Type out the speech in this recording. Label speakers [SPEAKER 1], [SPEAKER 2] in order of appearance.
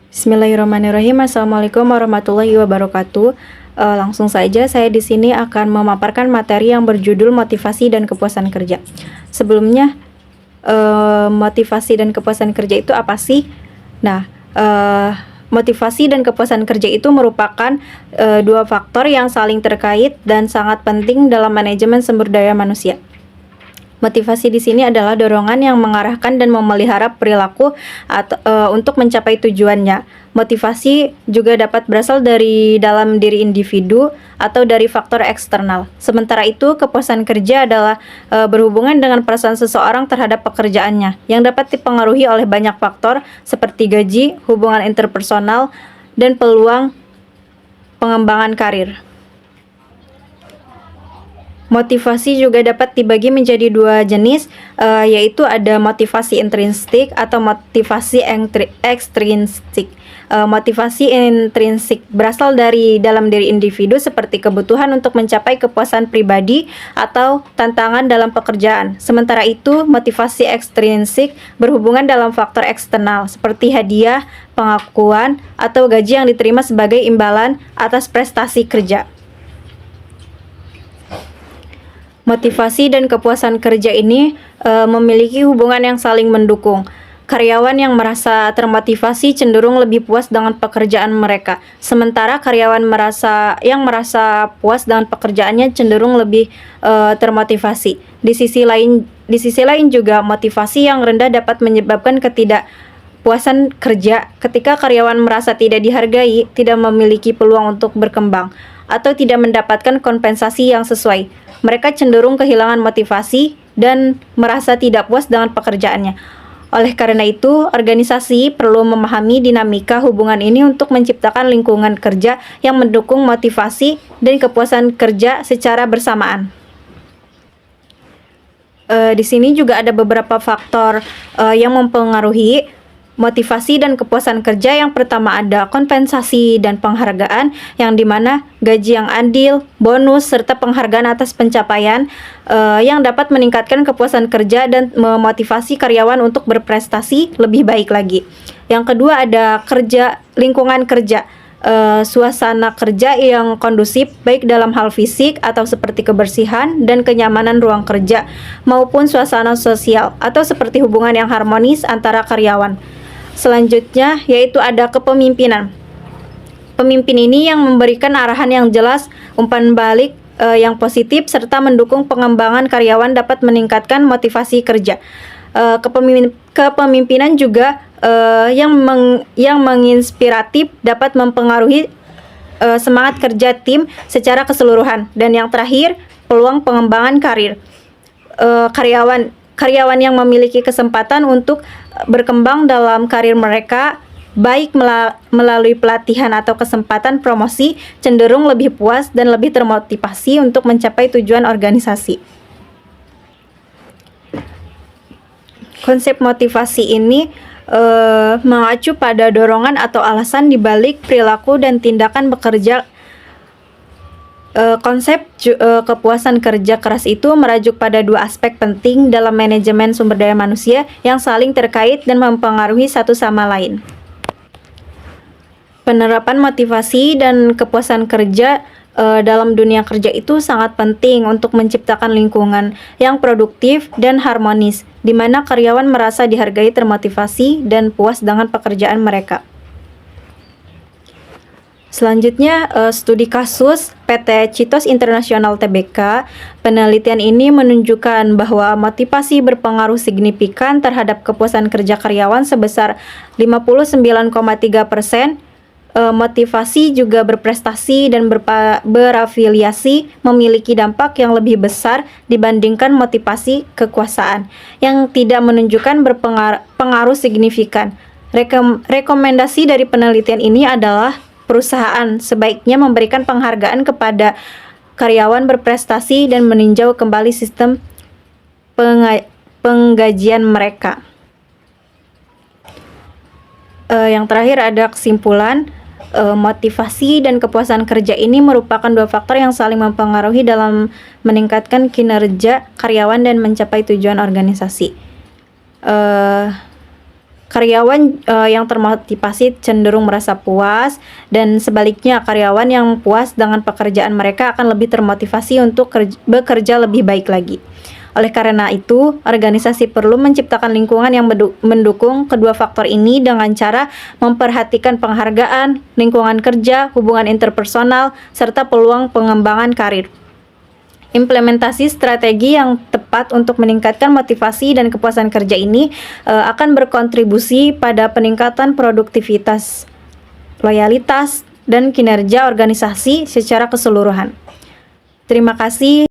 [SPEAKER 1] Bismillahirrahmanirrahim. Assalamualaikum warahmatullahi wabarakatuh. Langsung saja saya di sini akan memaparkan materi yang berjudul motivasi dan kepuasan kerja. Sebelumnya, motivasi dan kepuasan kerja itu apa sih? Nah, motivasi dan kepuasan kerja itu merupakan dua faktor yang saling terkait dan sangat penting dalam manajemen sumber daya manusia. Motivasi di sini adalah dorongan yang mengarahkan dan memelihara perilaku untuk mencapai tujuannya. Motivasi juga dapat berasal dari dalam diri individu atau dari faktor eksternal. Sementara itu, kepuasan kerja adalah berhubungan dengan perasaan seseorang terhadap pekerjaannya, yang dapat dipengaruhi oleh banyak faktor seperti gaji, hubungan interpersonal, dan peluang pengembangan karir. Motivasi juga dapat dibagi menjadi dua jenis, yaitu ada motivasi intrinsik atau motivasi ekstrinsik. Motivasi intrinsik berasal dari dalam diri individu seperti kebutuhan untuk mencapai kepuasan pribadi atau tantangan dalam pekerjaan. Sementara itu, motivasi ekstrinsik berhubungan dalam faktor eksternal seperti hadiah, pengakuan, atau gaji yang diterima sebagai imbalan atas prestasi kerja. Motivasi dan kepuasan kerja ini memiliki hubungan yang saling mendukung. Karyawan yang merasa termotivasi cenderung lebih puas dengan pekerjaan mereka, sementara karyawan yang merasa puas dengan pekerjaannya cenderung lebih termotivasi. Di sisi lain juga motivasi yang rendah dapat menyebabkan ketidakpuasan kerja ketika karyawan merasa tidak dihargai, tidak memiliki peluang untuk berkembang, atau tidak mendapatkan kompensasi yang sesuai. Mereka cenderung kehilangan motivasi dan merasa tidak puas dengan pekerjaannya. Oleh karena itu, organisasi perlu memahami dinamika hubungan ini untuk menciptakan lingkungan kerja yang mendukung motivasi dan kepuasan kerja secara bersamaan. Di sini juga ada beberapa faktor yang mempengaruhi motivasi dan kepuasan kerja. Yang pertama ada kompensasi dan penghargaan, yang dimana gaji yang adil, bonus, serta penghargaan atas pencapaian yang dapat meningkatkan kepuasan kerja dan memotivasi karyawan untuk berprestasi lebih baik lagi. Yang kedua ada lingkungan kerja. Suasana kerja yang kondusif baik dalam hal fisik atau seperti kebersihan dan kenyamanan ruang kerja, maupun suasana sosial atau seperti hubungan yang harmonis antara karyawan. Selanjutnya yaitu ada kepemimpinan. Pemimpin ini yang memberikan arahan yang jelas, umpan balik yang positif, serta mendukung pengembangan karyawan dapat meningkatkan motivasi kerja. Kepemimpinan juga yang menginspiratif dapat mempengaruhi semangat kerja tim secara keseluruhan. Dan yang terakhir, peluang pengembangan karir. Karyawan yang memiliki kesempatan untuk berkembang dalam karir mereka, baik melalui pelatihan atau kesempatan promosi, cenderung lebih puas dan lebih termotivasi untuk mencapai tujuan organisasi. Konsep motivasi ini mengacu pada dorongan atau alasan dibalik perilaku dan tindakan bekerja. Konsep kepuasan kerja keras itu merajuk pada dua aspek penting dalam manajemen sumber daya manusia yang saling terkait dan mempengaruhi satu sama lain. Penerapan motivasi dan kepuasan kerja dalam dunia kerja itu sangat penting untuk menciptakan lingkungan yang produktif dan harmonis, di mana karyawan merasa dihargai, termotivasi, dan puas dengan pekerjaan mereka. Selanjutnya, studi kasus PT Citos International Tbk. Penelitian ini menunjukkan bahwa motivasi berpengaruh signifikan terhadap kepuasan kerja karyawan sebesar 59,3%. Motivasi juga berprestasi dan berafiliasi memiliki dampak yang lebih besar dibandingkan motivasi kekuasaan yang tidak menunjukkan berpengaruh signifikan. Rekomendasi dari penelitian ini adalah perusahaan sebaiknya memberikan penghargaan kepada karyawan berprestasi dan meninjau kembali sistem penggajian mereka. Yang terakhir ada kesimpulan. Motivasi dan kepuasan kerja ini merupakan dua faktor yang saling mempengaruhi dalam meningkatkan kinerja karyawan dan mencapai tujuan organisasi. Karyawan yang termotivasi cenderung merasa puas, dan sebaliknya karyawan yang puas dengan pekerjaan mereka akan lebih termotivasi untuk bekerja lebih baik lagi. Oleh karena itu, organisasi perlu menciptakan lingkungan yang mendukung kedua faktor ini dengan cara memperhatikan penghargaan, lingkungan kerja, hubungan interpersonal, serta peluang pengembangan karir. Implementasi strategi yang tepat untuk meningkatkan motivasi dan kepuasan kerja ini akan berkontribusi pada peningkatan produktivitas, loyalitas, dan kinerja organisasi secara keseluruhan. Terima kasih.